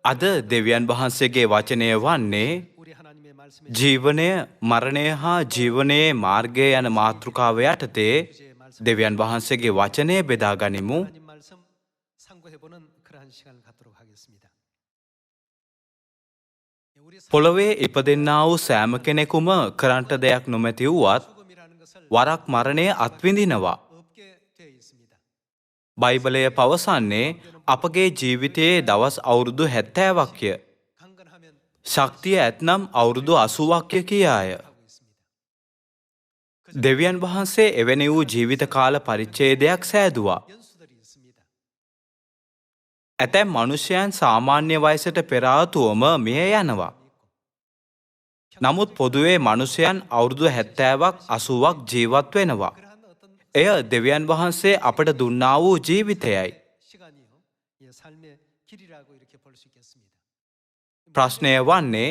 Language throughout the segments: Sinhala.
අද දෙවියන් වහන්සේගේ වචනය වන්නේ ජීවනය මරණය හා ජීවනයේ මාර්ගය යන මාතෘකාව යටතේ දෙවියන් වහන්සේගේ වචනය බෙදා ගනිමු. පොළොවේ ඉපදෙන්නා වූ සෑම කෙනෙකුම කරන්ට දෙයක් නොමැති වුවත් වරක් මරණය අත්විඳිනවා. බයිබලය පවසන්නේ අපගේ ජීවිතයේ දවස් අවුරුදු 70ක්ය. ශක්තිය ඇත්නම් අවුරුදු 80ක්ය කියාය. දෙවියන් වහන්සේ එවැනි වූ ජීවිත කාල පරිච්ඡේදයක් සෑදුවා. ඇතැම් මනුෂ්‍යයන් සාමාන්‍ය වයසට පෙර ආතුවම මිය යනවා. නමුත් පොදුවේ මනුෂ්‍යයන් අවුරුදු 70ක් 80ක් ජීවත් වෙනවා. එය දෙවියන් වහන්සේ අපට දුන්නා වූ ජීවිතයයි. ප්‍රශ්නය වන්නේ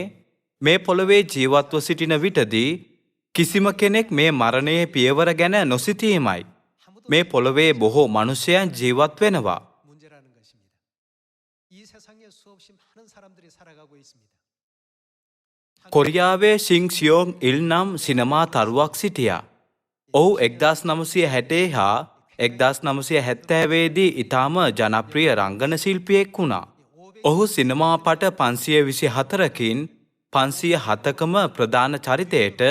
මේ පොළොවේ ජීවත්ව සිටින විටදී කිසිම කෙනෙක් මේ මරණයේ පියවර ගැන නොසිතීමයි. මේ පොළොවේ බොහෝ මනුෂ්‍යයන් ජීවත් වෙනවා. කොරියාවේ ෂින් සියෝන් ඉල් නම් සිනමා තරුවක් සිටියා. ඔහු 1960 හා 1970 දී ඉතාම ජනප්‍රිය රංගන ශිල්පියෙක් වුණා. ඔහු සිනමා පට 524කින් 507කම ප්‍රධාන චරිතයට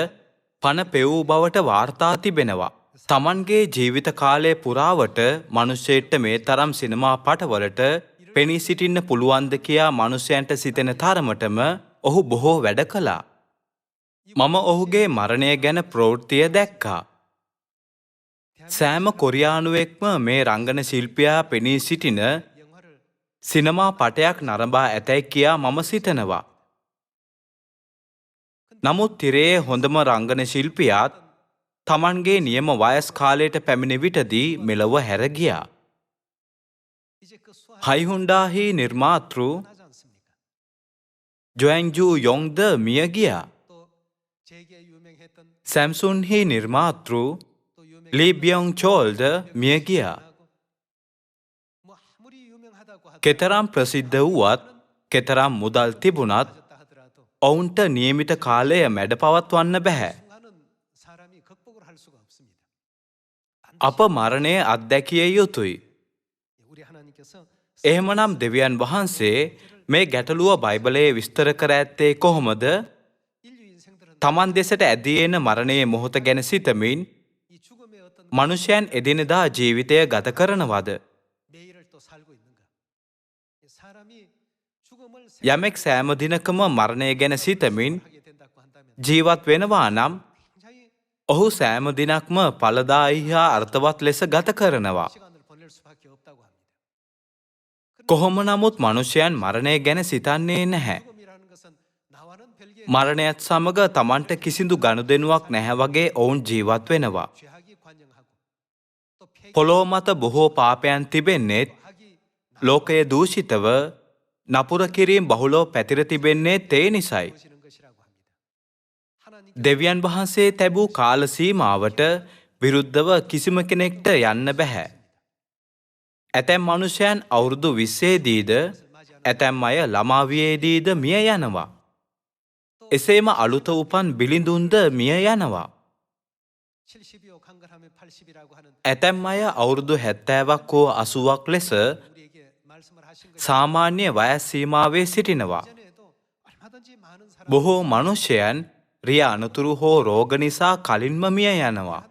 පණ පෙවූ බවට වාර්තා තිබෙනවා. තමන්ගේ ජීවිත කාලය පුරාවට මනුෂ්‍යයෙක්ට මේ තරම් සිනමා පටවලට පෙනී සිටින්න පුළුවන්ද කියා මනුෂ්‍යයන්ට සිතෙන තරමටම ඔහු බොහෝ වැඩ කළා. මම ඔහුගේ මරණය ගැන ප්‍රවෘත්තිය දැක්කා. සෑම කොරියානුවෙක්ම මේ රංගන ශිල්පියා පෙනී සිටින සිනමා පටයක් නරඹා ඇතැයි කියා මම සිතනවා. නමුත් තිරයේ හොඳම රංගන ශිල්පියාත් තමන්ගේ නියම වයස් කාලයට පැමිණි විටදී මෙලොව හැර ගියා. හයිහුන්ඩාහි නිර්මාතෘ ජොයන්ජූ යොන්ග්ද මිය ගියා. සැම්සුන්හි නිර්මාතෘ ලී බියොන් චෝල්ද මිය ගියා. කෙතරම් ප්‍රසිද්ධ වුවත් කෙතරම් මුදල් තිබුණත් ඔවුන්ට නියමිත කාලය මැඩ පවත්වන්න බැහැ. අප මරණය අත්දැකිය යුතුයි. එහෙමනම් දෙවියන් වහන්සේ මේ ගැටලුව බයිබලයේ විස්තර කර ඇත්තේ කොහොමද? තමන් දෙසට ඇදී එන මරණයේ මොහොත ගැන සිතමින් මනුෂ්‍යයන් එදිනෙදා ජීවිතය ගත කරනවද? යමෙක් සෑම දිනකම මරණය ගැන සිතමින් ජීවත් වෙනවා නම් ඔහු සෑම දිනක්ම ඵලදායී හා අර්ථවත් ලෙස ගත කරනවා. කොහොම නමුත් මනුෂ්‍යයන් මරණය ගැන සිතන්නේ නැහැ. මරණයත් සමග තමන්ට කිසිදු ගනුදෙනුවක් නැහැ වගේ ඔවුන් ජීවත් වෙනවා. පොළොව මත බොහෝ පාපයන් තිබෙන්නේත් ලෝකය දූෂිතව නපුර කිරීම බහුලව පැතිර තිබෙන්නේ තේ නිසයි. දෙවියන් වහන්සේ තැබූ කාල සීමාවට විරුද්ධව කිසිම කෙනෙක්ට යන්න බැහැ. ඇතැම් මනුෂ්‍යයන් අවුරුදු 20 දීද ඇතැම් අය ළමා වියේදීද මිය යනවා. එසේම අලුත උපන් බිලිඳුන්ද මිය යනවා. ඇතැම් අය අවුරුදු 70ක් හෝ 80ක් ලෙස සාමාන්‍ය වයස් සීමාවේ සිටිනවා. බොහෝ මනුෂ්‍යයන් රිය අනතුරු හෝ රෝග නිසා කලින්ම මිය යනවා.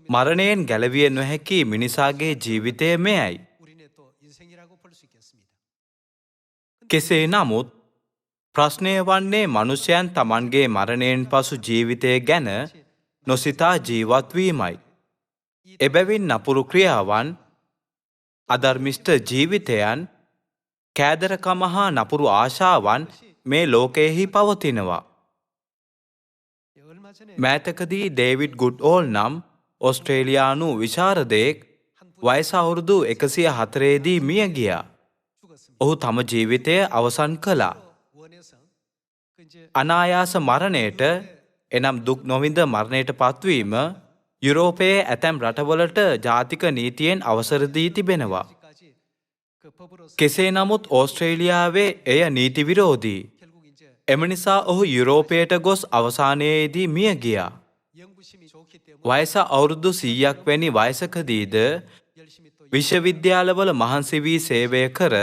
මරණයෙන් ගැලවිය නොහැකි මිනිසාගේ ජීවිතය මෙයයි. කෙසේ නමුත් ප්‍රශ්නය වන්නේ මනුෂ්‍යයන් තමන්ගේ මරණයෙන් පසු ජීවිතය ගැන නොසිතා ජීවත් වීමයි. එබැවින් නපුරු ක්‍රියාවන්, අධර්මිෂ්ඨ ජීවිතයන්, කෑදරකම හා නපුරු ආශාවන් මේ ලෝකයෙහි පවතිනවා. මෑතකදී ඩේවිඩ් ගුඩ්ऑල් නම් ඔස්ට්‍රේලියානු විශාරදයෙක් වයස අවුරුදු 104 දී මිය ගියා. ඔහු තම ජීවිතය අවසන් කළා. අනායාස මරණයට එනම් දුක් නොවිඳ මරණයට පත්වීම යුරෝපයේ ඇතැම් රටවලට ජාතික නීතියෙන් අවසර දී තිබෙනවා. කෙසේ නමුත් ඕස්ට්‍රේලියාවේ එය නීති විරෝධී. එම නිසා ඔහු යුරෝපයට ගොස් අවසානයේදී මිය ගියා. වයස අවුරුදු 100ක් වැනි වයසකදීද විශ්වවිද්‍යාලවල මහන්සි වී සේවය කර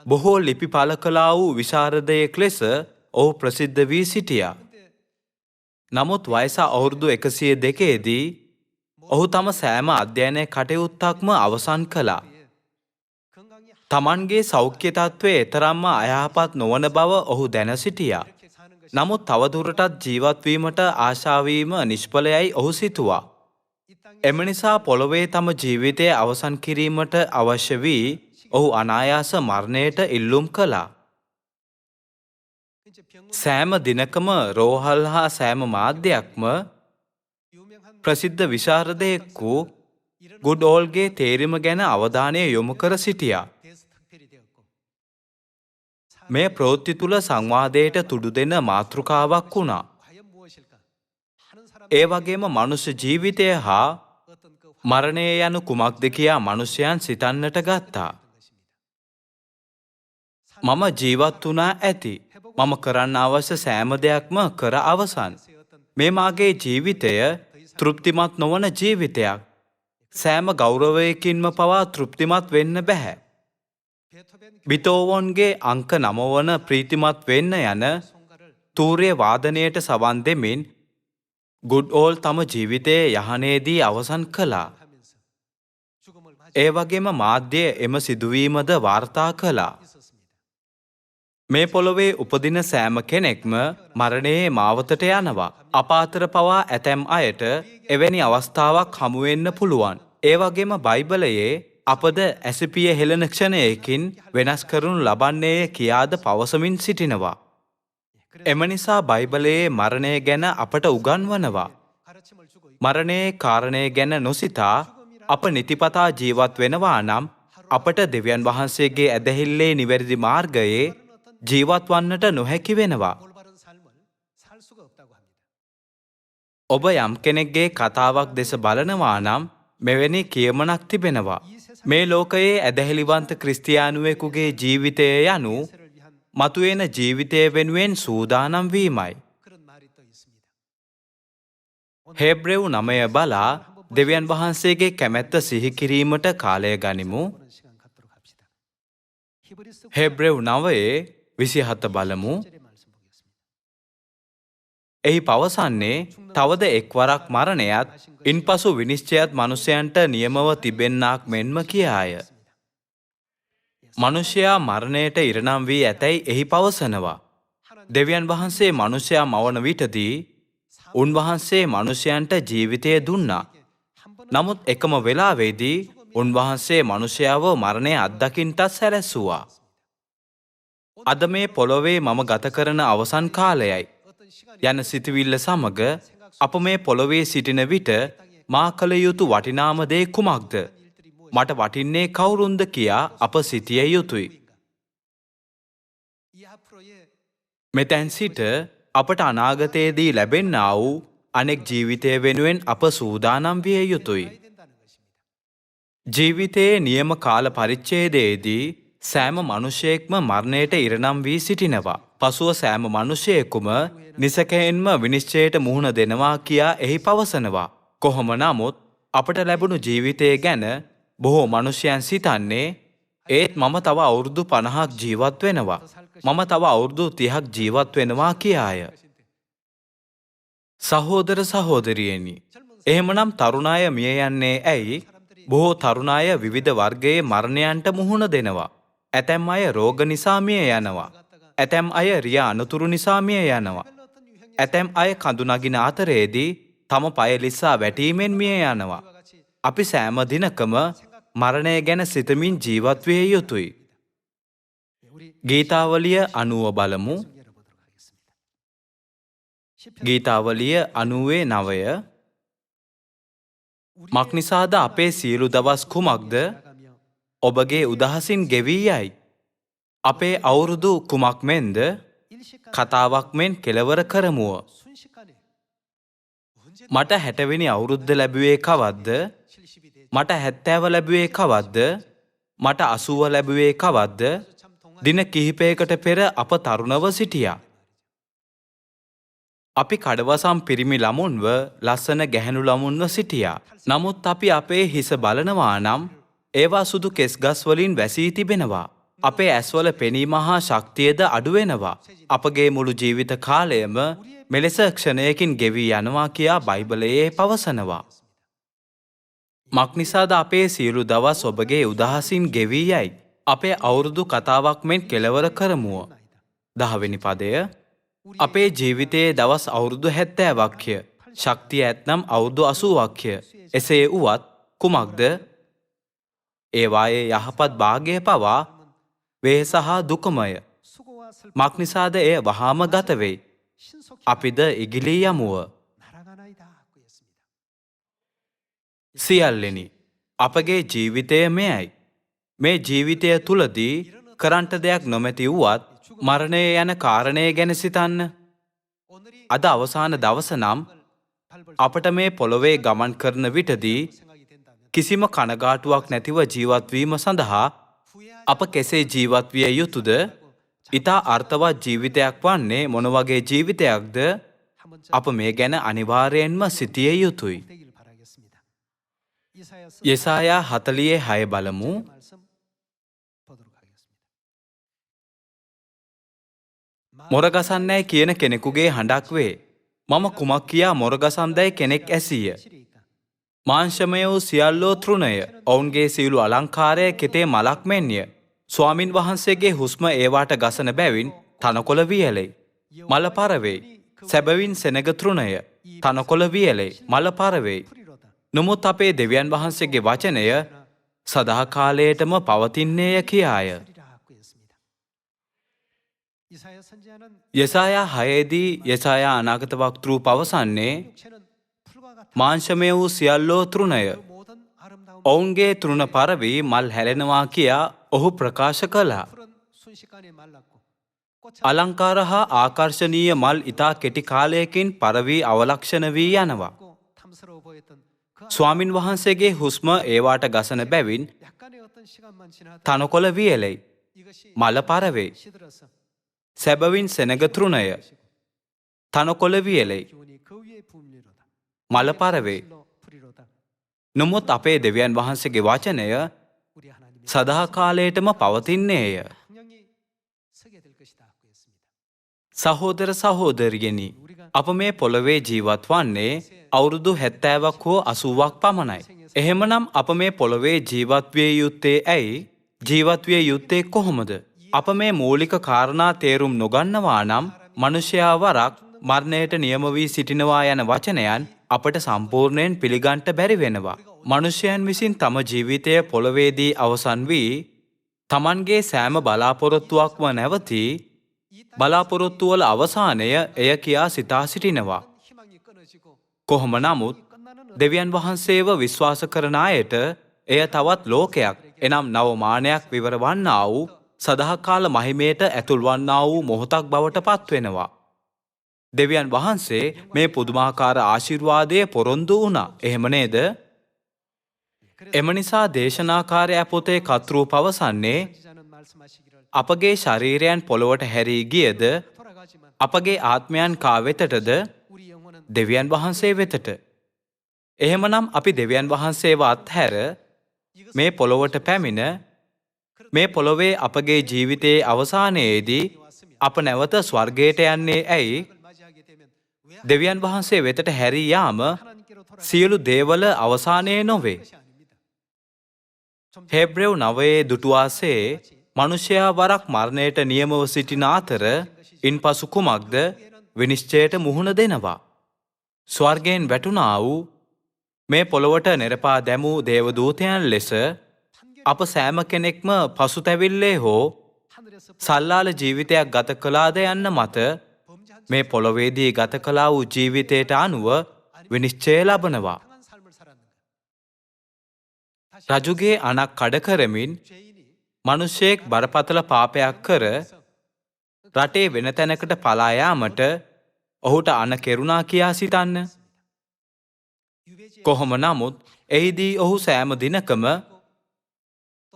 බොහෝ ලිපි පළ කළා වූ විශාරදයෙක් ලෙස ඔහු ප්‍රසිද්ධ වී සිටියා. නමුත් වයස අවුරුදු 102දී ඔහු තම සෑම අධ්‍යයන කටයුත්තක්ම අවසන් කළා. තමන්ගේ සෞඛ්‍ය තත්ත්වය එතරම්ම අයහපත් නොවන බව ඔහු දැන සිටියා. නමුත් තවදුරටත් ජීවත් වීමට ආශා වීම නිෂ්ඵලයයි ඔහු සිතුවා. එම නිසා පොළොවේ තම ජීවිතය අවසන් කිරීමට අවශ්‍ය වී ඔහු අනායාස මරණයට ඉල්ලුම් කළා. සෑම දිනකම රෝහල් හා සෑම මාධ්‍යයක්ම ප්‍රසිද්ධ විශාරදයෙකු ගුඩෝල්ගේ තේරීම ගැන අවධානය යොමු කර සිටියා. මේ ප්‍රවෘත්ති තුල සංවාදයට තුඩු දෙන මාතෘකාවක් වුණා. ඒ වගේම මනුෂ්‍ය ජීවිතය හා මරණය යනු කුමක්ද කියා මිනිසයන් සිතන්නට ගත්තා. මම ජීවත් වුණා ඇති. මම කරන්න අවශ්‍ය සෑම දෙයක්ම කර අවසන්. මේ මාගේ ජීවිතය තෘප්තිමත් නොවන ජීවිතයක්. සෑම ගෞරවයකින්ම පවා තෘප්තිමත් වෙන්න බෑ. බිතෝවන්ගේ අංක 9 වන ප්‍රීතිමත් වෙන්න යන තූර්ය වාදනයට සවන් දෙමින් ගුඩ්ഓල් තම ජීවිතයේ යහනේදී අවසන් කළා. ඒ වගේම මාධ්‍ය එම සිදුවීමද වාර්තා කළා. මේ පොළොවේ උපදින සෑම කෙනෙක්ම මරණයේ මාවතට යනවා. අප අතර පවා ඇතැම් අයට එවැනි අවස්ථාවක් හමු වෙන්න පුළුවන්. ඒ වගේම බයිබලයේ අපද ඇසිපිය හෙළන ක්ෂණයකින් වෙනස් කරනු ලබන්නේ කියාද පවසමින් සිටිනවා. එම නිසා බයිබලයේ මරණය ගැන අපට උගන්වනවා. මරණයේ කාරණය ගැන නොසිතා අප නිතිපතා ජීවත් වෙනවා නම් අපට දෙවියන් වහන්සේගේ ඇදහිල්ලේ නිවැරදි මාර්ගයේ ජීවත් වන්නට නොහැකි වෙනවා. ඔබ යම් කෙනෙක්ගේ කතාවක් දෙස බලනවා නම් මෙවැනි කියමනක් තිබෙනවා. මේ ලෝකයේ ඇදහිලිවන්ත ක්‍රිස්තියානුවෙකුගේ ජීවිතය යනු මතුවෙන ජීවිතය වෙනුවෙන් සූදානම් වීමයි. හේබ්‍රෙව් 9 බලා දෙවියන් වහන්සේගේ කැමැත්ත සිහි කිරීමට කාලය ගනිමු. හේබ්‍රෙව් 9:27 බලමු. එහි පවසන්නේ තවද එක්වරක් මරණයත් ඉන්පසු විනිශ්චයත් මනුෂ්‍යයන්ට නියමව තිබෙන්නාක් මෙන්ම කියාය. මනුෂ්‍යයා මරණයට ඉරණම් වී ඇතැයි එහි පවසනවා. දෙවියන් වහන්සේ මනුෂ්‍යයා මවන විටදී උන්වහන්සේ මනුෂ්‍යයන්ට ජීවිතය දුන්නා. නමුත් එකම වෙලාවේදී උන්වහන්සේ මනුෂ්‍යයාව මරණය අත්දකින්නට සැලැස්සුවා. අද මේ පොළොවේ මම ගත කරන අවසන් කාලයයි යන සිතවිල්ල සමග අප මේ පොළොවේ සිටින විට මා කළ යුතු වටිනාම දේ කුමක්ද? මට වටින්නේ කවුරුන්ද කියා අප සිටිය යුතුයි. මෙතැන් සිට අපට අනාගතයේදී ලැබෙන්නා වූ අනෙක් ජීවිතය වෙනුවෙන් අප සූදානම් විය යුතුයි. ජීවිතයේ නියම කාල පරිච්ඡේදයේදී සෑම මිනිසෙක්ම මරණයට ඉරණම් වී සිටිනවා. පසුව සෑම මිනිසෙකුම නිසකයෙන්ම විනිශ්චයට මුහුණ දෙනවා කියා එහි පවසනවා. කොහොම නමුත් අපට ලැබුණු ජීවිතය ගැන බොහෝ මිනිසයන් සිතන්නේ ඒත් මම තව අවුරුදු 50ක් ජීවත් වෙනවා. මම තව අවුරුදු 30ක් ජීවත් වෙනවා කියාය. සහෝදර සහෝදරියනි, එහෙමනම් තරුණ අය මිය යන්නේ ඇයි? බොහෝ තරුණ අය විවිධ වර්ගයේ මරණයන්ට මුහුණ දෙනවා. ඇතැම් අය රෝග නිසා මිය යනවා. ඇතැම් අය රිය අනතුරු නිසා මිය යනවා. ඇතැම් අය කඳු නගින අතරේදී තම පය ලිස්සා වැටීමෙන් මිය යනවා. අපි සෑම දිනකම මරණය ගැන සිතමින් ජීවත් විය යුතුයි. ගීතාවලිය 90 බලමු. ගීතාවලිය 90:9 මක්නිසාද අපේ සියලු දවස් කුමක්ද? ඔබගේ උදහසින් ගෙවී යයි. අපේ අවුරුදු කුමක් මෙන්ද? කතාවක් මෙන් කෙලවර කරමුව. මට 60 වෙනි අවුරුද්ද ලැබුවේ කවද්ද? මට 70 ලැබුවේ කවද්ද? මට අසුව ලැබුවේ කවද්ද? දින කිහිපයකට පෙර අප තරුණව සිටියා. අපි කඩවසම් පිරිමි ළමුන්ව ලස්සන ගැහැණු ළමුන්ව සිටියා. නමුත් අපි අපේ හිස බලනවා නම් ඒවා සුදු කෙස්ගස් වලින් වැසී තිබෙනවා. අපේ ඇස්වල පෙනීම හා ශක්තියද අඩු වෙනවා. අපගේ මුළු ජීවිත කාලයම මෙලෙස ක්ෂණයකින් ගෙවී යනවා කියා බයිබලයේ පවසනවා. මක්නිසාද අපේ සියලු දවස් ඔබගේ උදහසින් ගෙවී යයි. අපේ අවුරුදු කතාවක් මෙන් කෙලවර කරමුව. 10 වෙනි පදය. අපේ ජීවිතයේ දවස් අවුරුදු 70ක්ය. ශක්තිය ඇතනම් අවුරුදු 80ක්ය. එසේ වුවත් කුමක්ද? ඒවායේ යහපත් භාගය පවා වෙහෙස හා දුකමය. මක්නිසාද එය වහාම ගත වෙයි. අපිද ඉගිලී යමුව. සියල්ලෙනි, අපගේ ජීවිතය මෙයයි. මේ ජීවිතය තුලදී කරන්ට දෙයක් නොමැති වුවත් මරණය යන කාරණය ගැන සිතන්න. අද අවසාන දවස නම් අපට මේ පොළොවේ ගමන් කරන විටදී කිසිම කනගාටුවක් නැතිව ජීවත්වීම සඳහා අප කෙසේ ජීවත් විය යුතුද? ඉතා අර්ථවත් ජීවිතයක් වන්නේ මොන වගේ ජීවිතයක්ද? අප මේ ගැන අනිවාර්යයෙන්ම සිටිය යුතුයි. යෙසායා 46 බලමු. මොරගසන්නැයි කියන කෙනෙකුගේ හඬක් වේ. මම කුමක් කියා මොරගසන්දැයි කෙනෙක් ඇසීය. මාංශමය වූ සියල්ලෝ තෘණය. ඔවුන්ගේ සියලු අලංකාරය කෙතේ මලක් මෙන්ය. ස්වාමින් වහන්සේගේ හුස්ම ඒවාට ගසන බැවින් තනකොළ වියලෙයි. මල පරවෙයි. සැබවින් සෙනග තෘණය. තනකොළ වියලෙයි. මල පරවෙයි. නමුත් අපේ දෙවියන් වහන්සේගේ වචනය සදාකාලයටම පවතින්නේය කියාය. යෙසායා 6දී යෙසායා අනාගත වක්තෘ පවසන්නේ මාංශමය වූ සියල්ලෝ තෘණය. ඔවුන්ගේ තෘණ පරවී මල් හැලෙනවා කියා ඔහු ප්‍රකාශ කළා. අලංකාර හා ආකර්ශනීය මල් ඉතා කෙටි කාලයකින් පරවී අවලක්ෂණ වී යනවා. ස්වාමින් වහන්සේගේ හුස්ම ඒවාට ගසන බැවින් තනකොළ වියලෙයි. මල පරවෙයි. සැබවින් සෙනග තෘණය. තනකොළ වියලෙයි. මල පරවෙයි. නමුත් අපේ දෙවියන් වහන්සේගේ වචනය සදාකාලයටම පවතින්නේය. සහෝදර සහෝදරියනි, අප මේ පොළොවේ ජීවත් වන්නේ අවුරුදු 70ක් හෝ 80ක් පමණයි. එහෙමනම් අප මේ පොළොවේ ජීවත් විය යුත්තේ ඇයි? ජීවත් විය යුත්තේ කොහොමද? අප මේ මූලික කාරණා තේරුම් නොගන්නවා නම් මනුෂ්‍යයා වරක් මරණයට නියම වී සිටිනවා යන වචනයන් අපට සම්පූර්ණයෙන් පිළිගන්ට බැරි වෙනවා. මනුෂ්‍යයන් විසින් තම ජීවිතය පොළොවේදී අවසන් වී තමන්ගේ සෑම බලාපොරොත්තුවක්ම නැවතී බලාපොරොත්තුවල අවසානය එය කියා සිතා සිටිනවා. කොහොම නමුත් දෙවියන් වහන්සේව විශ්වාස කරන අයට එය තවත් ලෝකයක්, එනම් නවමානයක් විවර වන්නා වූ සදාකාල මහිමයට ඇතුල් වන්නා වූ මොහොතක් බවට පත්වෙනවා. දෙවියන් වහන්සේ මේ පුදුමාකාර ආශිර්වාදයේ පොරොන්දු වුණා. එහෙම නේද? එම නිසා දේශනාකාරය පොතේ කර්තෘ පවසන්නේ අපගේ ශරීරයන් පොළොවට හැරී ගියද අපගේ ආත්මයන් කා වෙතටද? දෙවියන් වහන්සේ වෙතට. එහෙමනම් අපි දෙවියන් වහන්සේව අත්හැර මේ පොළොවට පැමිණ මේ පොළොවේ අපගේ ජීවිතයේ අවසානයේදී අප නැවත ස්වර්ගයට යන්නේ ඇයි? දෙවියන් වහන්සේ වෙතට හැරී යාම සියලු දේවල අවසානය නොවේ. හෙබ්‍රෙව් 9 දුටුවාසේ මනුෂ්‍යයා වරක් මරණයට නියමව සිටින අතර ඉන්පසු කුමක්ද? විනිශ්චයට මුහුණ දෙනවා. ස්වර්ගයෙන් වැටුණා වූ මේ පොළොවට නෙරපා දැමූ දේවදූතයන් ලෙස අප සෑම කෙනෙක්ම පසුතැවිල්ලේ හෝ සල්ලාල ජීවිතයක් ගත කළාද යන්න මත මේ පොළොවේදී ගත කළා වූ ජීවිතයට අනුව විනිශ්චය ලබනවා. රජුගේ අණක් කඩ කරමින් මිනිසෙක් බරපතල පාපයක් කර රටේ වෙන තැනකට පලා යාමට ඔහුට අණ කෙරුණා කියා සිතන්න. කොහොම නමුත් එහිදී ඔහු සෑම දිනකම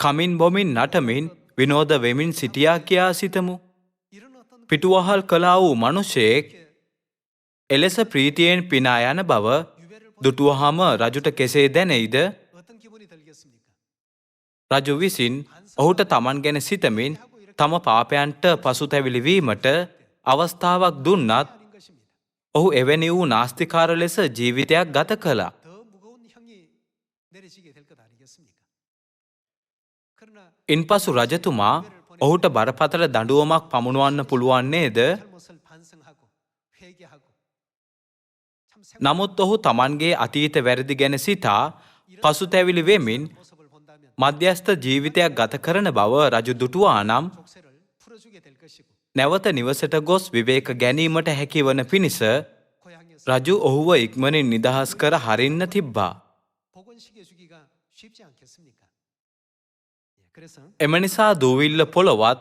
කමින් බොමින් නටමින් විනෝද වෙමින් සිටියා කියා සිතමු. පිටුවහල් කළා වූ මිනිසෙක් එලෙස ප්‍රීතියෙන් පිනා යන බව දුටුවහම රජුට කෙසේ දැනෙයිද? රජු විසින් ඔහුට තමන් ගැන සිතමින් තම පාපයන්ට පසුතැවිලි වීමට අවස්ථාවක් දුන්නත් ඔහු එවැනි වූ නාස්තිකාර ලෙස ජීවිතයක් ගත කළා. ඉන්පසු රජතුමා ඔහුට බරපතල දඬුවමක් පමුණුවන්න පුළුවන් නේද? නමුත් ඔහු තමන්ගේ අතීත වැරදි ගැන සිතා පසුතැවිලි වෙමින් මධ්‍යස්ථ ජීවිතයක් ගත කරන බව රජු දුටුවා නම් නැවත නිවසට ගොස් විවේක ගැනීමට හැකිවන පිණිස රජු ඔහුව ඉක්මනින් නිදහස් කර හරින්න තිබ්බා. එම නිසා දූවිල්ල පොළොවත්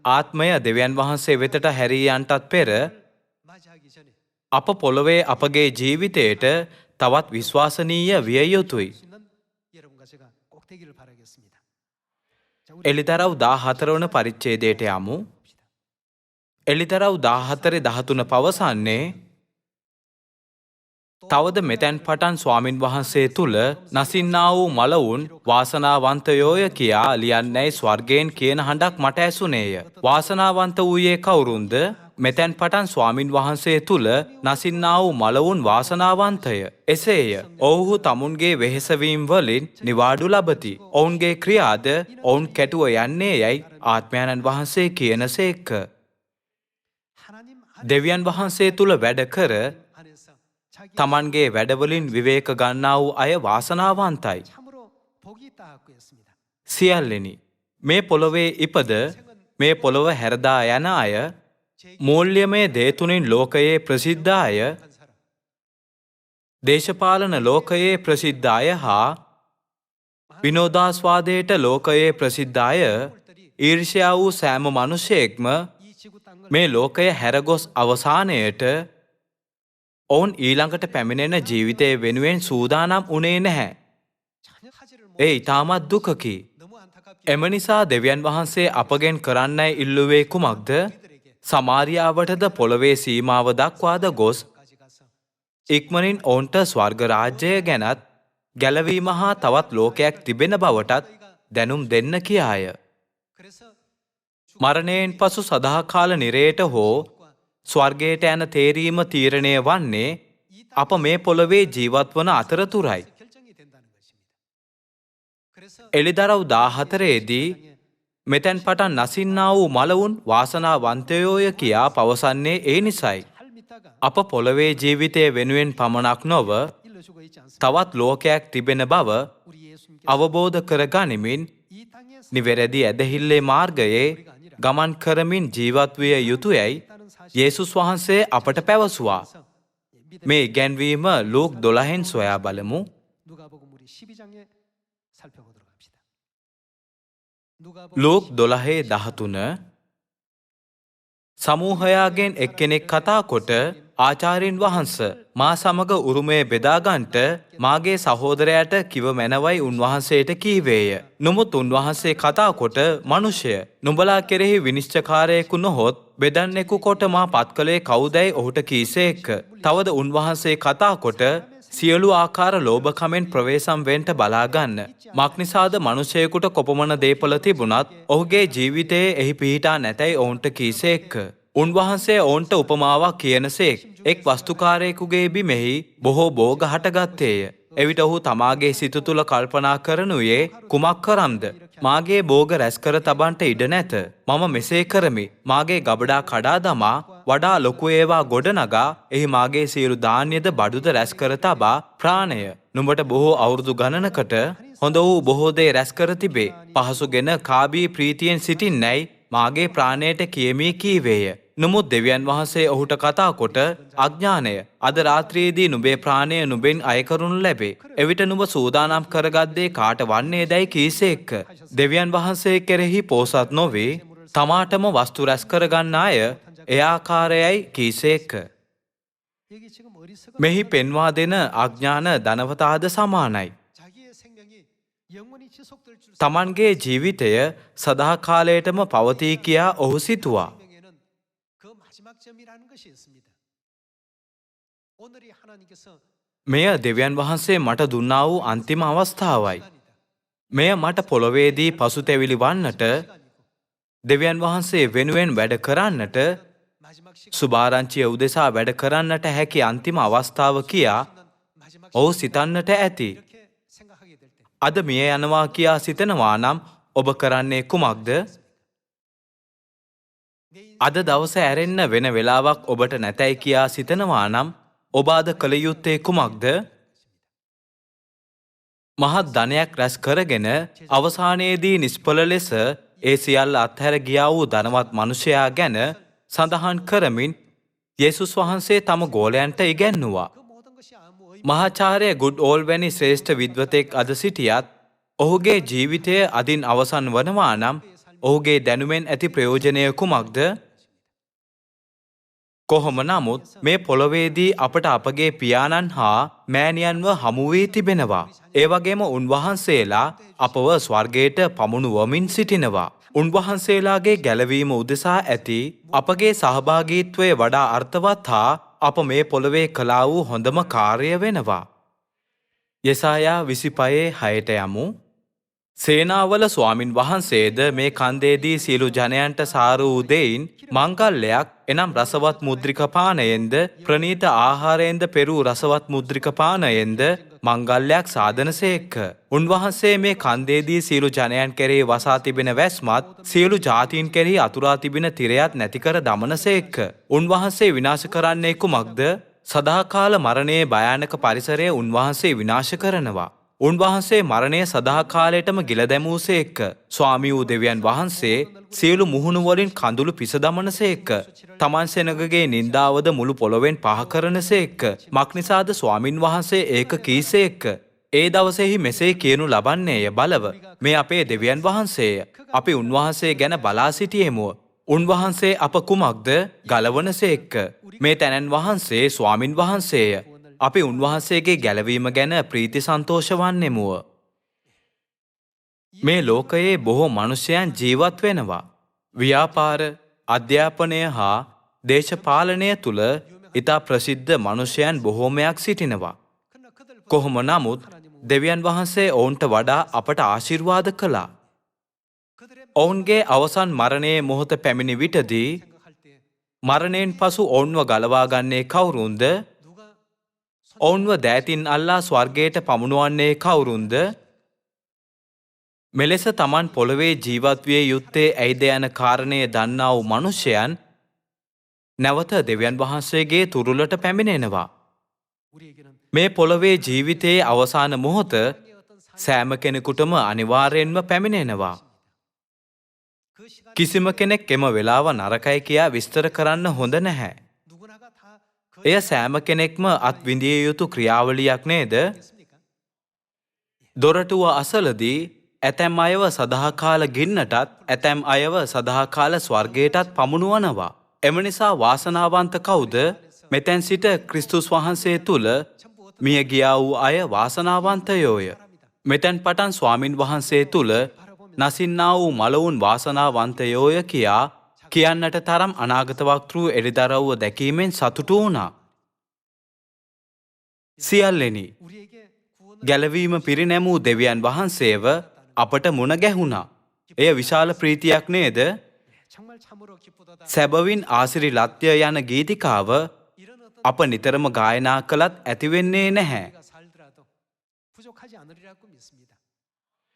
ආත්මය දෙවියන් වහන්සේ වෙතට හැරී යන්නටත් පෙර අප පොළොවේ අපගේ ජීවිතයට තවත් විශ්වාසනීය විය යුතුයි. එළිදරව් 14 වන පරිච්ඡේදයට යමු. එළිදරව් 14:13 පවසන්නේ තවද මෙතැන් පටන් ස්වාමින් වහන්සේ තුල නසින්නා වූ මලවුන් වාසනාවන්තයෝය කියා ලියන්නේයි ස්වර්ගයෙන් කියන හඬක් මට ඇසුනේය. වාසනාවන්ත වූයේ කවුරුන්ද? මෙතැන් පටන් ස්වාමින් වහන්සේ තුල නසින්නා වූ මලවුන් වාසනාවන්තය. එසේය. ඔවුහු තමුන්ගේ වෙහෙසවීම් වලින් නිවාඩු ලබති. ඔවුන්ගේ ක්‍රියාද ඔවුන් කැටුව යන්නේ යයි ආත්මයන්න් වහන්සේ කියනසේක. දෙවියන් වහන්සේ තුල වැඩ කර තමන්ගේ වැඩවලින් විවේක ගන්නා වූ අය වාසනාවන්තයි. සියල්ලෙනි මේ පොළොවේ ඉපද මේ පොළොව හැරදා යන අය, මූල්‍යමය දේ තුنين ලෝකයේ ප්‍රසිද්ධ අය, දේශපාලන ලෝකයේ ප්‍රසිද්ධ අය හා විනෝදාස්වාදයට ලෝකයේ ප්‍රසිද්ධ අය, ඊර්ෂ්‍යා වූ සෑම මිනිසෙක්ම මේ ලෝකය හැරගොස් අවසානයට ඔවුන් ඊළඟට පැමිණෙන ජීවිතය වෙනුවෙන් සූදානම් වුණේ නැහැ. ඒ ඊටමත් දුකකි. එම නිසා දෙවියන් වහන්සේ අපගෙන් කරන්නයි ඉල්ලුවේ කුමක්ද? සමාරියාවටද පොළොවේ සීමාව දක්වාද ගොස් ඉක්මනින් ඔවුන්ට ස්වර්ග රාජ්‍යය ගැනත් ගැලවීම හා තවත් ලෝකයක් තිබෙන බවටත් දැනුම් දෙන්න කියාය. මරණයෙන් පසු සදාකාල නිරයට හෝ ස්වර්ගයට යන තේරීම තීරණය වන්නේ අප මේ පොළොවේ ජීවත් වන අතරතුරයි. එළිදරව් 14ේදී මෙතැන් පටන් නසින්නා වූ මලවුන් වාසනාවන්තයෝය කියා පවසන්නේ ඒ නිසයි. අප පොළොවේ ජීවිතය වෙනුවෙන් පමණක් නොව තවත් ලෝකයක් තිබෙන බව අවබෝධ කර ගනිමින් නිවැරදි ඇදහිල්ලේ මාර්ගයේ ගමන් කරමින් ජීවත් විය යුතුයයි යේසුස් වහන්සේ අපට පැවසුවා. මේ ඉගැන්වීම ලූක් 12න් සොයා බලමු. ලූක් 12:13 සමූහයාගෙන් එක්කෙනෙක් කතා කොට ආචාර්යින් වහන්ස මා සමග උරුමය බෙදාගන්ට මාගේ සහෝදරයාට කිව මැනවයි උන්වහන්සේට කීවේය. නමුත් උන්වහන්සේ කතා කොට මනුෂ්‍ය නුඹලා කෙරෙහි විනිශ්චයකාරයෙකු නොහොත් බෙදන්නෙකු කොට මා පත් කළේ කවුදැයි ඔහුට කීසේක. තවද උන්වහන්සේ කතා කොට සියලු ආකාර ලෝභකමෙන් ප්‍රවේශම් වෙන්ට බලාගන්න. මක්නිසාද මනුෂ්‍යයෙකුට කොපමණ දේපල තිබුණත් ඔහුගේ ජීවිතයේ එහි පිහිටා නැතැයි ඔවුන්ට කීසේක. උන්වහන්සේ ඔවුන්ට උපමාවක් කියනසේක්. එක් වස්තුකාරයෙකුගේ බිමෙහි බොහෝ භෝග හටගත්තේය. එවිට ඔහු තමාගේ සිත තුළ කල්පනා කරනුයේ කුමක් කරම්ද? මාගේ භෝග රැස් කර තබන්ට ඉඩ නැත. මම මෙසේ කරමි. මාගේ ගබඩා කඩා දමා වඩා ලොකු ඒවා ගොඩනගා එහි මාගේ සියලු ධාන්‍යද බඩුද රැස් කර තබා ප්‍රාණය නුඹට බොහෝ අවුරුදු ගණනකට හොඳ වූ බොහෝ දේ රැස් කර තිබේ. පහසුගෙන කාබී ප්‍රීතියෙන් සිටින්නැයි මාගේ ප්‍රාණයට කියමී කීවේය. නමුත් දෙවියන් වහන්සේ ඔහුට කතා කොට අඥානය අද රාත්‍රියේදී නුඹේ ප්‍රාණය නුඹෙන් අය කරනු ලැබේ. එවිට නුඹ සූදානම් කරගත්තේ කාට වන්නේ දැයි කීසේක. දෙවියන් වහන්සේ කෙරෙහි පෝසත් නොවේ තමාටම වස්තු රැස් කරගන්න අය ඒ ආකාරයයි කීසේක. මෙහි පෙන්වා දෙන අඥාන ධනවතාද සමානයි. තමන්ගේ ජීවිතය සදාකාලයටම පවතී කියා ඔහු සිතුවා. මෙය දෙවියන් වහන්සේ මට දුන්නා වූ අන්තිම අවස්ථාවයි. මෙය මට පොළොවේදී පසුතැවිලි වන්නට, දෙවියන් වහන්සේ වෙනුවෙන් වැඩ කරන්නට, සුභාරංචිය උදෙසා වැඩ කරන්නට හැකි අන්තිම අවස්ථාව කියා ඔහු සිතන්නට ඇති. අද මිය යනවා කියා සිතනවා නම් ඔබ කරන්නේ කුමක්ද? අද දවස ඇරෙන්න වෙන වෙලාවක් ඔබට නැතයි කියා සිතනවා නම් ඔබ අද කළ යුත්තේ කුමක්ද? මහත් ධනයක් රැස් කරගෙන අවසානයේදී නිෂ්ඵල ලෙස ඒ සියල්ල අත්හැර ගියා වූ ධනවත් මනුෂ්‍යයා ගැන සඳහන් කරමින් යේසුස් වහන්සේ තම ගෝලයන්ට ඉගැන්නුවා. මහාචාර්ය ගුඩ්ඕල් වැනි ශ්‍රේෂ්ඨ විද්වතෙක් අද සිටියත් ඔහුගේ ජීවිතය අදින් අවසන් වනවා නම් ඔහුගේ දැනුමෙන් ඇති ප්‍රයෝජනය කුමක්ද? කොහොම නමුත් මේ පොළොවේදී අපට අපගේ පියාණන් හා මෑණියන්ව හමු වී තිබෙනවා. ඒ වගේම උන්වහන්සේලා අපව ස්වර්ගයට පමුණුවමින් සිටිනවා. උන්වහන්සේලාගේ ගැලවීම උදෙසා ඇති අපගේ සහභාගීත්වය වඩා අර්ථවත් හා අප මේ පොළොවේ කළා වූ හොඳම කාර්යය වෙනවා. යෙසායා 25:6ට යමු. සේනාවල ස්වාමින් වහන්සේද මේ කන්දේදී සියලු ජනයන්ට සාර වූ දෙයින් මංගල්‍යයක් එනම් රසවත් මුද්‍රික පානයෙන්ද ප්‍රණීත ආහාරයෙන්ද පෙරූ රසවත් මුද්‍රික පානයෙන්ද මංගල්‍යයක් සාධනසේක්ක. උන්වහන්සේ මේ කන්දේදී සියලු ජනයන් කෙරෙහි වසා තිබෙන වැස්මත් සියලු ජාතීන් කෙරෙහි අතුරා තිබෙන තිරයත් නැතිකර දමනසේක්ක. උන්වහන්සේ විනාශ කරන්නේ කුමක්ද? සදාකාල මරණයේ භයානක පරිසරය උන්වහන්සේ විනාශ කරනවා. උන්වහන්සේ මරණය සදාකාලයටම ගිල දැමූසේක්ක. ස්වාමී වූ දෙවියන් වහන්සේ සියලු මුහුණු වලින් කඳුළු පිස දමනසේක්ක. තමන් සෙනගගේ නින්දාවද මුළු පොළොවෙන් පහ කරනසේක්ක. මක්නිසාද ස්වාමින් වහන්සේ ඒක කීසේක්ක. ඒ දවසෙහි මෙසේ කියනු ලබන්නේය, බලව මේ අපේ දෙවියන් වහන්සේය. අපි උන්වහන්සේ ගැන බලා සිටියෙමුව. උන්වහන්සේ අප කුමක්ද ගලවනසේක්ක. මේ තැනැන් වහන්සේ ස්වාමින් වහන්සේය. අපි උන්වහන්සේගේ ගැලවීම ගැන ප්‍රීති සන්තෝෂ වන්නෙමුව. මේ ලෝකයේ බොහෝ මනුෂ්‍යයන් ජීවත් වෙනවා. ව්‍යාපාර, අධ්‍යාපනය හා දේශපාලනය තුළ ඉතා ප්‍රසිද්ධ මනුෂ්‍යයන් බොහෝමයක් සිටිනවා. කොහොම නමුත් දෙවියන් වහන්සේ ඔවුන්ට වඩා අපට ආශිර්වාද කළා. ඔවුන්ගේ අවසන් මරණයේ මොහොත පැමිණි විටදී මරණයෙන් පසු ඔවුන්ව ගලවා ගන්නේ කවුරුන්ද? ඔවුන්ව දෑතින් අල්ලා ස්වර්ගයට පමුණුවන්නේ කවුරුන්ද? මෙලෙස තමන් පොළොවේ ජීවත් විය යුත්තේ ඇයිද යන කාරණය දන්නා වූ මනුෂ්‍යයන් නැවත දෙවියන් වහන්සේගේ තුරුලට පැමිණෙනවා. මේ පොළොවේ ජීවිතයේ අවසාන මොහොත සෑම කෙනෙකුටම අනිවාර්යෙන්ම පැමිණෙනවා. කිසිම කෙනෙක් එම වෙලාව නරකයි කියා විස්තර කරන්න හොඳ නැහැ. එය සෑම කෙනෙක්ම අත්විඳිය යුතු ක්‍රියාවලියක් නේද? දොරටුව අසලදී ඇතැම් අයව සදාකාල ගින්නටත් ඇතැම් අයව සදාකාල ස්වර්ගයටත් පමුණුවනවා. එම නිසා වාසනාවන්ත කවුද? මෙතැන් සිට ක්‍රිස්තුස් වහන්සේ තුළ මිය ගියා වූ අය වාසනාවන්තයෝය. මෙතැන් පටන් ස්වාමින් වහන්සේ තුළ නසින්නා වූ මළවුන් වාසනාවන්තයෝය කියා කියන්නට තරම් අනාගත වක්තෘ එළිදරව්ව දැකීමෙන් සතුටු වුණා. සියල්ලෙනි, ගැලවීම පිරිනැමූ දෙවියන් වහන්සේව අපට මුණ ගැහුණා. එය විශාල ප්‍රීතියක් නේද? සැබවින් ආසිරි ලත්‍ය යන ගීතිකාව අප නිතරම ගායනා කළත් ඇතිවෙන්නේ නැහැ.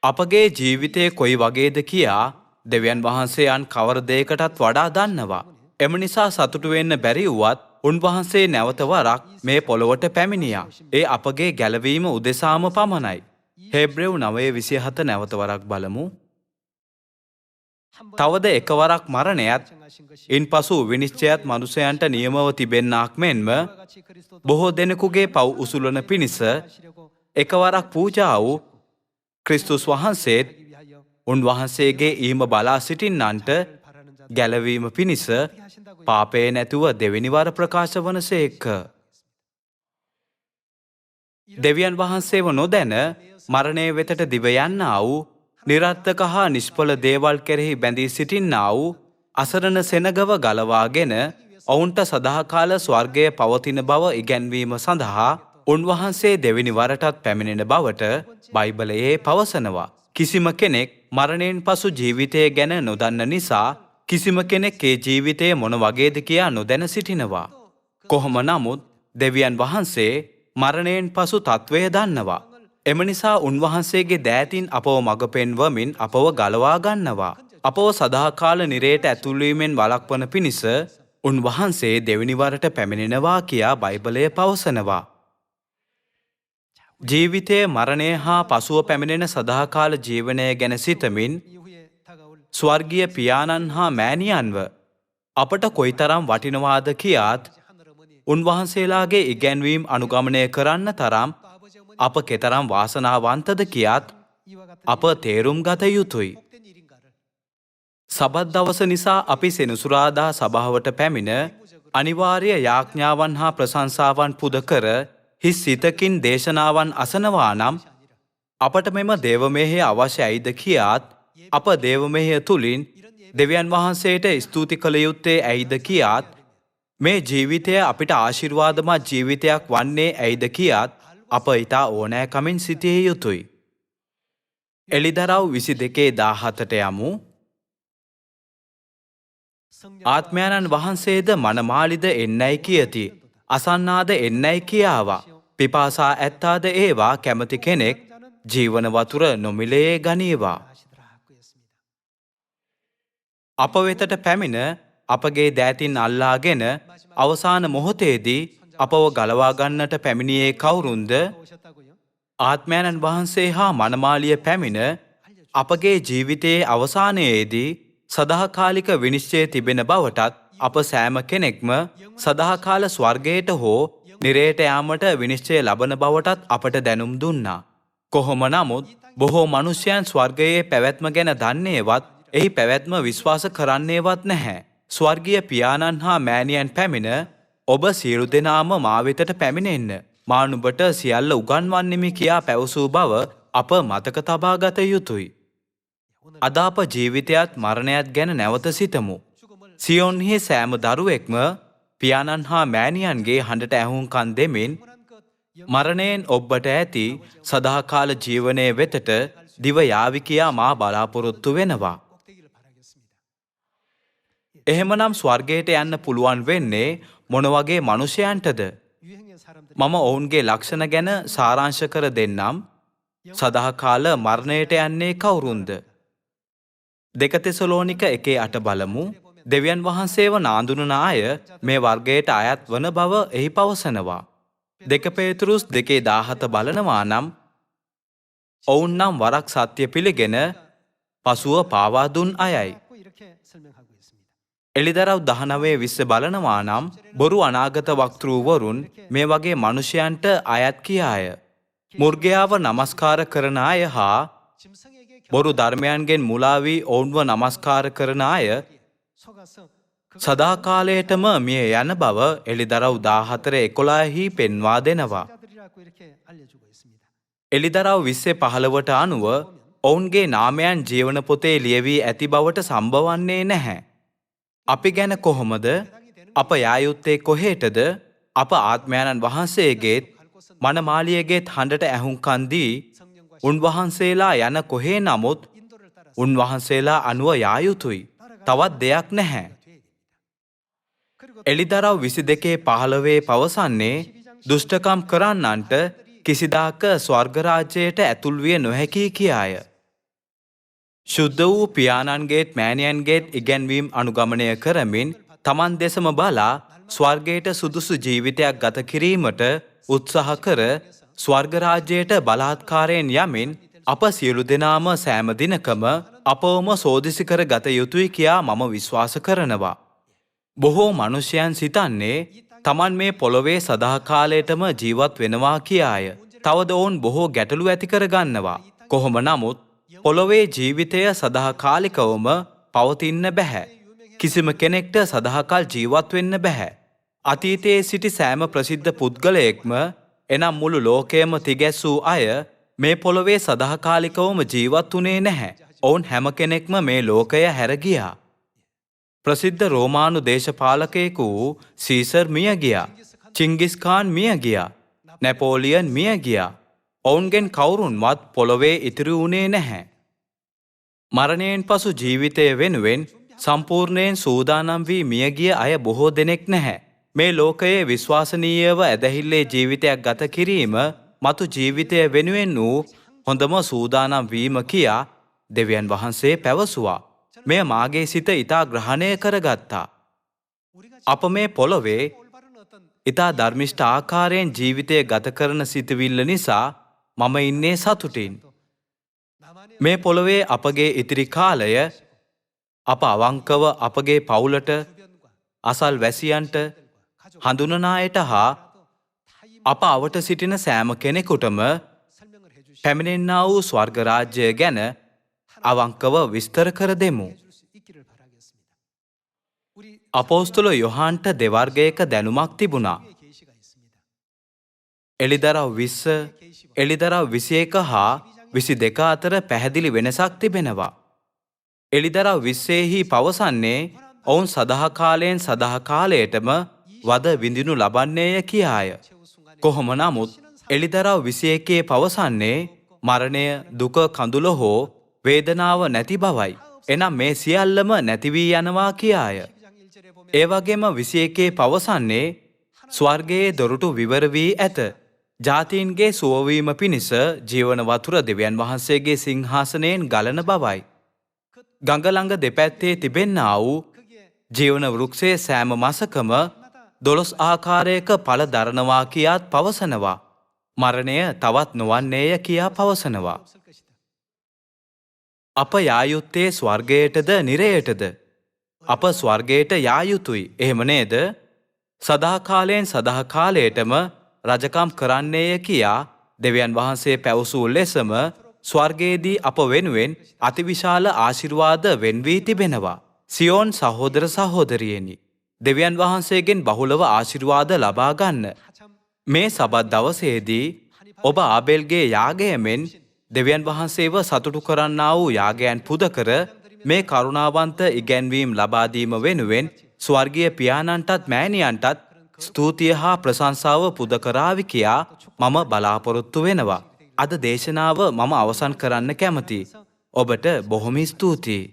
අපගේ ජීවිතය කොයි වගේද කියා දෙවියන් වහන්සේ අන් කවර දෙයකටත් වඩා දන්නවා. එම නිසා සතුටු වෙන්න බැරි වුවත් උන්වහන්සේ නැවත වරක් මේ පොළොවට පැමිණියා. ඒ අපගේ ගැලවීම උදෙසාම පමණයි. හෙබ්‍රෙව් 9:27 නැවත වරක් බලමු. තවද එකවරක් මරණයත් ඉන්පසු විනිශ්චයත් මනුෂ්‍යයන්ට නියමව තිබෙන්නාක් මෙන්ම බොහෝ දෙනෙකුගේ පව් උසුලන පිණිස එකවරක් පූජා වූ ක්‍රිස්තුස් වහන්සේත් උන්වහන්සේගේ ඊම බලා සිටින්නන්ට ගැලවීම පිණිස පාපේ නැතුව දෙවෙනි වර ප්‍රකාශ වනසේක. දෙවියන් වහන්සේව නොදැන මරණය වෙතට දිව යන්නා වූ නිරර්ථක හා නිෂ්ඵල දේවල් කෙරෙහි බැඳී සිටින්නා වූ අසරණ සෙනගව ගලවාගෙන ඔවුන්ට සදාකාල ස්වර්ගය පවතින බව ඉගැන්වීම සඳහා උන්වහන්සේ දෙවෙනි වරටත් පැමිණෙන බවට බයිබලයේ පවසනවා. කිසිම කෙනෙක් මරණයෙන් පසු ජීවිතය ගැන නොදන්න නිසා කිසිම කෙනෙක් ඒ ජීවිතය මොන වගේද කියා නොදැන සිටිනවා. කොහොම නමුත් දෙවියන් වහන්සේ මරණයෙන් පසු තත්වය දන්නවා. එම නිසා උන්වහන්සේගේ දෑතින් අපව මඟ පෙන්වමින් අපව ගලවා ගන්නවා. අපව සදාකාල නිරයට ඇතුල්වීමෙන් වළක්වන පිණිස උන්වහන්සේ දෙවෙනි වරට පැමිණෙනවා කියා බයිබලය පවසනවා. ජීවිතයේ මරණය හා පසුව පැමිණෙන සදාකාල ජීවනය ගැන සිතමින් ස්වර්ගීය පියාණන් හා මෑණියන්ව අපට කොයිතරම් වටිනවාද කියාත් උන්වහන්සේලාගේ ඉගැන්වීම් අනුගමනය කරන්න තරම් අප කෙතරම් වාසනාවන්තද කියාත් අප තේරුම් ගත යුතුයි. සබත් දවස නිසා අපි සෙනසුරාදා සභාවට පැමිණ අනිවාර්ය යාඥාවන් හා ප්‍රශංසාවන් පුද කර හිස් සිතකින් දේශනාවන් අසනවා නම් අපට මෙම දේවමෙහෙය අවශ්‍යයිද කියාත් අප දේවමෙහෙය තුලින් දෙවියන් වහන්සේට ස්තුති කළ යුත්තේ ඇයිද කියාත් මේ ජීවිතය අපිට ආශිර්වාදමත් ජීවිතයක් වන්නේ ඇයිද කියාත් අප ඊට ඕනෑකමින් සිටිය යුතුයි. එළිදරව් 22:17 යමු. ආත්මයන්න් වහන්සේද මනමාලිද එන්නයි කියති. අසන්නාද එන්නයි කියාවා. පිපාසා ඇත්තාද ඒවා කැමති කෙනෙක් ජීවන වතුර නොමිලයේ ගනීවා. අප වෙතට පැමිණ අපගේ දෑතින් අල්ලාගෙන අවසාන මොහොතේදී අපව ගලවා ගන්නට පැමිණියේ කවුරුන්ද? ආත්මයන්න් වහන්සේ හා මනමාලිය පැමිණ අපගේ ජීවිතයේ අවසානයේදී සදාකාලික විනිශ්චය තිබෙන බවටත් අප සෑම කෙනෙක්ම සදාකාල ස්වර්ගයට හෝ නිරයට යාමට විනිශ්චය ලබන බවටත් අපට දැනුම් දුන්නා. කොහොම නමුත් බොහෝ මනුෂ්‍යයන් ස්වර්ගයේ පැවැත්ම ගැන දන්නේවත් එහි පැවැත්ම විශ්වාස කරන්නේවත් නැහැ. ස්වර්ගීය පියාණන් හා මෑණියන් පැමිණ ඔබ සියලු දෙනාම මා වෙතට පැමිණෙන්න මා නුඹට සියල්ල උගන්වන්නෙමි කියා පැවසූ බව අප මතක තබා ගත යුතුයි. අද අප ජීවිතයත් මරණයත් ගැන නැවත සිතමු. සියොන්හි සෑම දරුවෙක්ම පියාණන් හා මෑණියන්ගේ හඬට ඇහුම්කන් දෙමින් මරණයෙන් ඔබට ඇති සදාකාල ජීවනය වෙතට දිව යාවි කියා මා බලාපොරොත්තු වෙනවා. එහෙමනම් ස්වර්ගයට යන්න පුළුවන් වෙන්නේ මොන වගේ මනුෂ්‍යයන්ටද? මම ඔවුන්ගේ ලක්ෂණ ගැන සාරාංශ කර දෙන්නම්. සදාකාල මරණයට යන්නේ කවුරුන්ද? 2 තෙසලෝනික 1:8 බලමු. දෙවියන් වහන්සේව නාඳුනන අය මේ වර්ගයට අයත් වන බව එහි පවසනවා. 2 පේතෘස් 2:17 බලනවා නම් ඔවුන් නම් වරක් සත්‍ය පිළිගෙන පසුව පාවා දුන් අයයි. එළිදරව් 19:20 බලනවා නම් බොරු අනාගත වක්තෘවරුන් මේ වගේ මනුෂ්‍යයන්ට අයත් කියාය. මුර්ගයාව නමස්කාර කරන අය හා බොරු ධර්මයන්ගෙන් මුලා වී ඔවුන්ව නමස්කාර කරන අය සදාකාලයටම මිය යන බව එළිදරව් 14:11 පෙන්වා දෙනවා. එළිදරව් 20:15ට අනුව ඔවුන්ගේ නාමයන් ජීවන පොතේ ලියවී ඇති බවට සම්භවන්නේ නැහැ. අපි ගැන කොහොමද? අප යා යුත්තේ කොහෙටද? අප ආත්මයන්න් වහන්සේගේත් මනමාලියගේත් හඬට ඇහුම්කන් දී උන්වහන්සේලා යන කොහේ නමුත් උන්වහන්සේලා අනුව යා යුතුයි. තවත් දෙයක් නැහැ. එළිදරව් 22:15 පවසන්නේ දුෂ්ටකම් කරන්නන්ට කිසිදාක ස්වර්ග රාජ්‍යයට ඇතුල් විය නොහැකි කියාය. ශුද්ධ වූ පියාණන්ගේත් මෑණියන්ගේත් ඉගැන්වීම් අනුගමනය කරමින් තමන් දෙසම බලා ස්වර්ගයට සුදුසු ජීවිතයක් ගත කිරීමට උත්සාහ කර ස්වර්ග රාජ්‍යයට බලාත්කාරයෙන් යමින් අප සියලු දෙනාම සෑම දිනකම අපවම සෝදිසි කර ගත යුතුයි කියා මම විශ්වාස කරනවා. බොහෝ මනුෂ්‍යයන් සිතන්නේ තමන් මේ පොළොවේ සදාකාලයටම ජීවත් වෙනවා කියාය. තවද ඔවුන් බොහෝ ගැටලු ඇති කර ගන්නවා. කොහොම නමුත් පොළොවේ ජීවිතය සදාකාලිකවම පවතින්න බැහැ. කිසිම කෙනෙක්ට සදාකල් ජීවත් වෙන්න බැහැ. අතීතයේ සිටි සෑම ප්‍රසිද්ධ පුද්ගලයෙක්ම එනම් මුළු ලෝකයම තිගැස්සූ අය මේ පොළොවේ සදාකාලිකවම ජීවත් වුණේ නැහැ. ඔවුන් හැම කෙනෙක්ම මේ ලෝකය හැර ගියා. ප්‍රසිද්ධ රෝමානු දේශපාලකයෙකු වූ සීසර් මිය ගියා. චිංගිස් ખાන් මිය ගියා. නැපෝලියන් මිය ගියා. ඔවුන්ගෙන් කවුරුන්වත් පොළොවේ ඉතිරි වුණේ නැහැ. මරණයෙන් පසු ජීවිතය වෙනුවෙන් සම්පූර්ණයෙන් සූදානම් වී මියගිය අය බොහෝ දෙනෙක් නැහැ. මේ ලෝකයේ විශ්වාසනීයව ඇදහිල්ලේ ජීවිතයක් ගත කිරීම මතු ජීවිතය වෙනුවෙන් වූ හොඳම සූදානම් වීම කියා දෙවියන් වහන්සේ පැවසුවා. මෙය මාගේ සිත ඊට ග්‍රහණය කරගත්තා. අප මේ පොළොවේ ඊට ධර්මිෂ්ඨ ආකාරයෙන් ජීවිතය ගත කරන සිතවිල්ල නිසා මම ඉන්නේ සතුටින්. මේ පොළොවේ අපගේ ඉතිරි කාලය අප අවංකව අපගේ පවුලට, අසල් වැසියන්ට, හඳුනන අයට හා අප අවට සිටින සෑම කෙනෙකුටම පැමිණෙන්නා වූ ස්වර්ග රාජ්‍යය ගැන අවංකව විස්තර කර දෙමු. අපෝස්තල යොහන්ට දෙවර්ගයක දැනුමක් තිබුණා. එළිදරව් 20, එළිදරව් 21 හා 22 අතර පැහැදිලි වෙනසක් තිබෙනවා. එළිදරව් 20හි පවසන්නේ ඔවුන් සදාකාලයෙන් සදාකාලයටම වද විඳිනු ලබන්නේය කියාය. කොහොම නමුත් එළිදරව් 21 පවසන්නේ මරණය, දුක, කඳුල හෝ වේදනාව නැති බවයි. එනම් මේ සියල්ලම නැති වී යනවා කියාය. ඒ වගේම 21 පවසන්නේ ස්වර්ගයේ දොරටු විවර වී ඇත. ජාතීන්ගේ සුවවීම පිණිස ජීවන වතුර දෙවියන් වහන්සේගේ සිංහාසනයෙන් ගලන බවයි. ගඟ ළඟ දෙපැත්තේ තිබෙන්නා වූ ජීවන වෘක්ෂයේ සෑම මසකම 12 ආකාරයක ඵල දරනවා කියාත් පවසනවා. මරණය තවත් නොවන්නේය කියා පවසනවා. අප යා යුත්තේ ස්වර්ගයටද නිරයටද? අප ස්වර්ගයට යා යුතුයි. එහෙම නේද? සදාකාලයෙන් සදාකාලයටම රජකම් කරන්නේය කියා දෙවියන් වහන්සේ පැවසූ ලෙසම ස්වර්ගයේදී අප වෙනුවෙන් අතිවිශාල ආශිර්වාද වෙන් වී තිබෙනවා. සියෝන් සහෝදර සහෝදරියනි, දෙවියන් වහන්සේගෙන් බහුලව ආශිර්වාද ලබා ගන්න. මේ සබත් දවසේදී ඔබ ආබෙල්ගේ යාගයමෙන් දෙවියන් වහන්සේව සතුටු කරන්නා වූ යාගයන් පුද කර මේ කරුණාවන්ත ඉගැන්වීම් ලබා දීම වෙනුවෙන් ස්වර්ගීය පියාණන්ටත් මෑණියන්ටත් ස්තුතිය හා ප්‍රශංසාව පුද කරાવી කියා මම බලාපොරොත්තු වෙනවා. අද දේශනාව මම අවසන් කරන්න කැමතියි. ඔබට බොහොම ස්තුතියි.